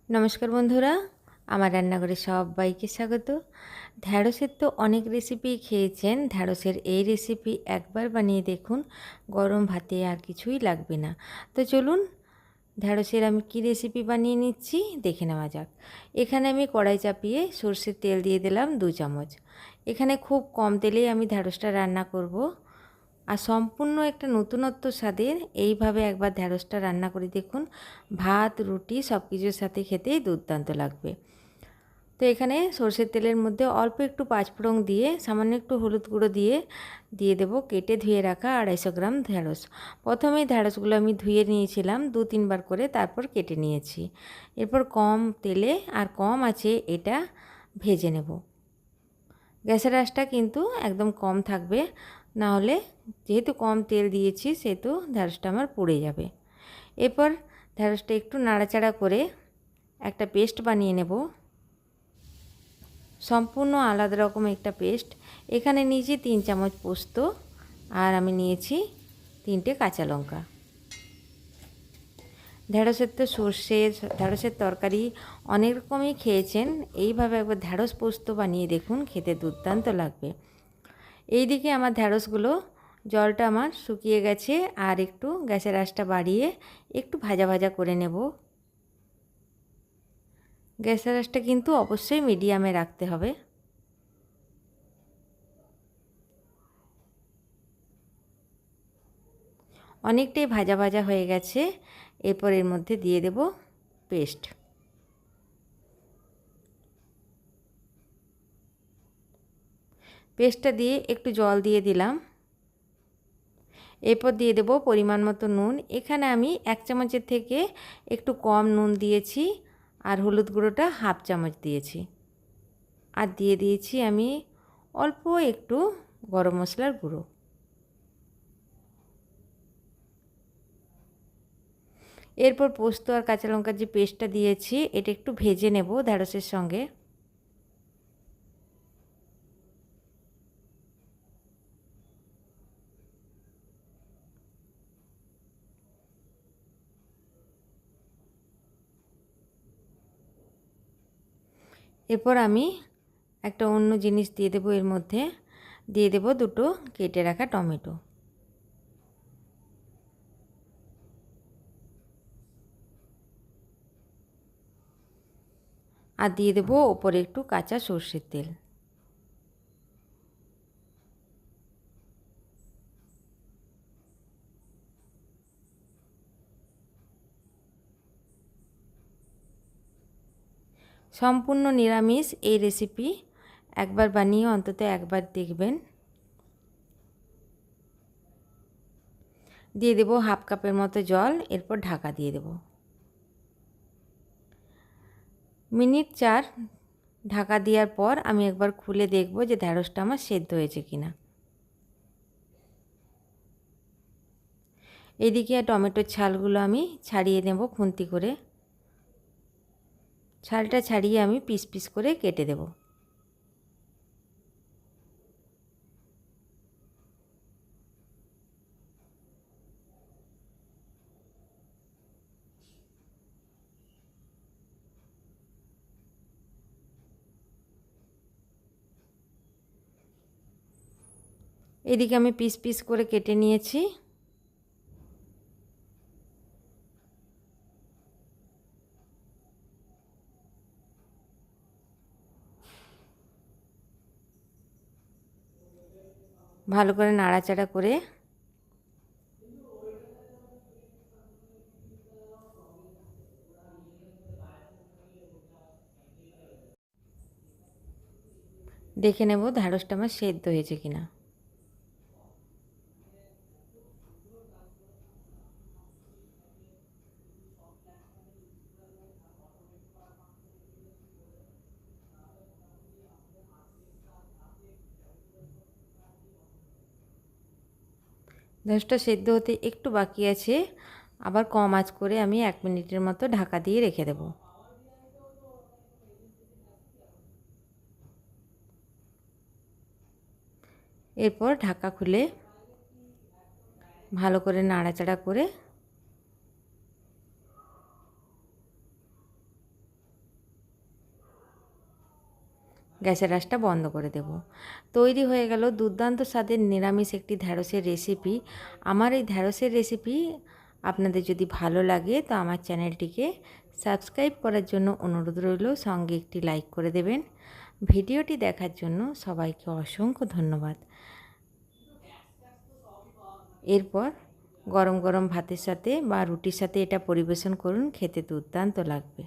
নমস্কার বন্ধুরা, আমার রান্নাঘরে সবাইকে স্বাগত। ঢ্যাঁড়সের তো অনেক রেসিপি খেয়েছেন। ঢ্যাঁড়সের এই রেসিপি একবার বানিয়ে দেখুন, গরম ভাতে আর কিছুই লাগবে না। তো চলুন ঢ্যাঁড়সের আমি কি রেসিপি বানিয়ে নিচ্ছি দেখে নেওয়া যাক। এখানে আমি কড়াই চাপিয়ে সর্ষের তেল দিয়ে দিলাম 2 চামচ। এখানে খুব কম তেলেই আমি ঢ্যাঁড়সটা রান্না করব। আর সম্পূর্ণ একটা নতুনত্ব স্বাদের এইভাবে একবার ঢ্যাঁড়সটা রান্না করে দেখুন, ভাত রুটি সব কিছুর সাথে খেতেই দুর্দান্ত লাগবে। তো এখানে সর্ষের তেলের মধ্যে অল্প একটু পাঁচফোড়ন দিয়ে সামান্য একটু হলুদ গুঁড়ো দিয়ে দেবো কেটে ধুয়ে রাখা 250 গ্রাম ঢ্যাঁড়স। প্রথমেই ঢ্যাঁড়সগুলো আমি ধুয়ে নিয়েছিলাম 2-3 বার করে, তারপর কেটে নিয়েছি। এরপর কম তেলে আর কম আঁচে এটা ভেজে নেব। গ্যাসের আঁচটা কিন্তু একদম কম থাকবে, না হলে যেহেতু কম তেল দিয়েছি সেহেতু ঢ্যাঁড়সটা আমার পুড়ে যাবে। এরপর ঢ্যাঁড়সটা একটু নাড়াচাড়া করে একটা পেস্ট বানিয়ে নেব, সম্পূর্ণ আলাদা রকম একটা পেস্ট। এখানে নিয়েছি 3 চামচ পোস্ত, আর আমি নিয়েছি 3টে কাঁচা লঙ্কা। ঢ্যাঁড়সের তো ঢ্যাঁড়সের তরকারি অনেক রকমই খেয়েছেন, এইভাবে একবার ঢ্যাঁড়স পোস্ত বানিয়ে দেখুন, খেতে দুর্দান্ত লাগবে। এইদিকে আমার ঢ্যাঁড়সগুলো জলটা আমার শুকিয়ে গেছে, আর একটু গ্যাসের আঁচটা বাড়িয়ে একটু ভাজা ভাজা করে নেব। গ্যাসের আঁচটা কিন্তু অবশ্যই মিডিয়ামে রাখতে হবে। অনেকটাই ভাজা ভাজা হয়ে গেছে। এরপর এর মধ্যে দিয়ে দেব পেস্ট। পেস্টটা দিয়ে একটু জল দিয়ে দিলাম। এরপর দিয়ে দেব পরিমাণ মতো নুন। এখানে আমি 1 চামচের থেকে একটু কম নুন দিয়েছি, আর হলুদ গুঁড়োটা 1/2 চামচ দিয়েছি। আর দিয়ে দিয়েছি আমি অল্প একটু গরম মশলার গুঁড়ো। এরপর পোস্ত আর কাঁচা লঙ্কার যে পেস্টটা দিয়েছি এটা একটু ভেজে নেব ঢ্যাঁড়সের সঙ্গে। এরপর আমি একটা অন্য জিনিস দিয়ে দেবো, এর মধ্যে দিয়ে দেবো 2টো কেটে রাখা টমেটো। আর দিয়ে দেবো ওপরে একটু কাঁচা সর্ষের তেল। সম্পূর্ণ নিরামিষ এই রেসিপি, একবার বানিয়ে অন্তত একবার দেখবেন। দিয়ে দেবো 1/2 কাপের মতো জল। এরপর ঢাকা দিয়ে দেবো। মিনিট 4 ঢাকা দেওয়ার পর আমি একবার খুলে দেখব যে ঢ্যাঁড়সটা আমার সেদ্ধ হয়েছে কিনা। এদিকে টমেটোর ছালগুলো আমি ছাড়িয়ে নেব খুন্তি করে। ছালটা ছাড়িয়ে আমি পিস পিস করে কেটে দেব। এদিকে আমি পিস পিস করে কেটে নিয়েছি। ভালো করে নাড়াচাড়া করে দেখে নেব ঢ্যাঁড়সটা আমার সেদ্ধ হয়েছে কিনা। ঢ্যাঁড়সটা সেদ্ধ হতে একটু বাকি আছে, আবার কম আঁচ করে আমি 1 মিনিটের মতো ঢাকা দিয়ে রেখে দেব। এরপর ঢাকা খুলে ভালো করে নাড়াচাড়া করে গ্যাসের আঁচটা বন্ধ করে দেব। তৈরি হয়ে গেল দুর্দান্ত স্বাদের নিরামিষ একটি ঢ্যাঁড়সের রেসিপি। আমার এই ঢ্যাঁড়সের রেসিপি আপনাদের যদি ভালো লাগে তো আমার চ্যানেলটিকে সাবস্ক্রাইব করার জন্য অনুরোধ রইল, সঙ্গে একটি লাইক করে দেবেন। ভিডিওটি দেখার জন্য সবাইকে অসংখ্য ধন্যবাদ। এরপর গরম গরম ভাতের সাথে বা রুটির সাথে এটা পরিবেশন করুন, খেতে দুর্দান্ত লাগবে।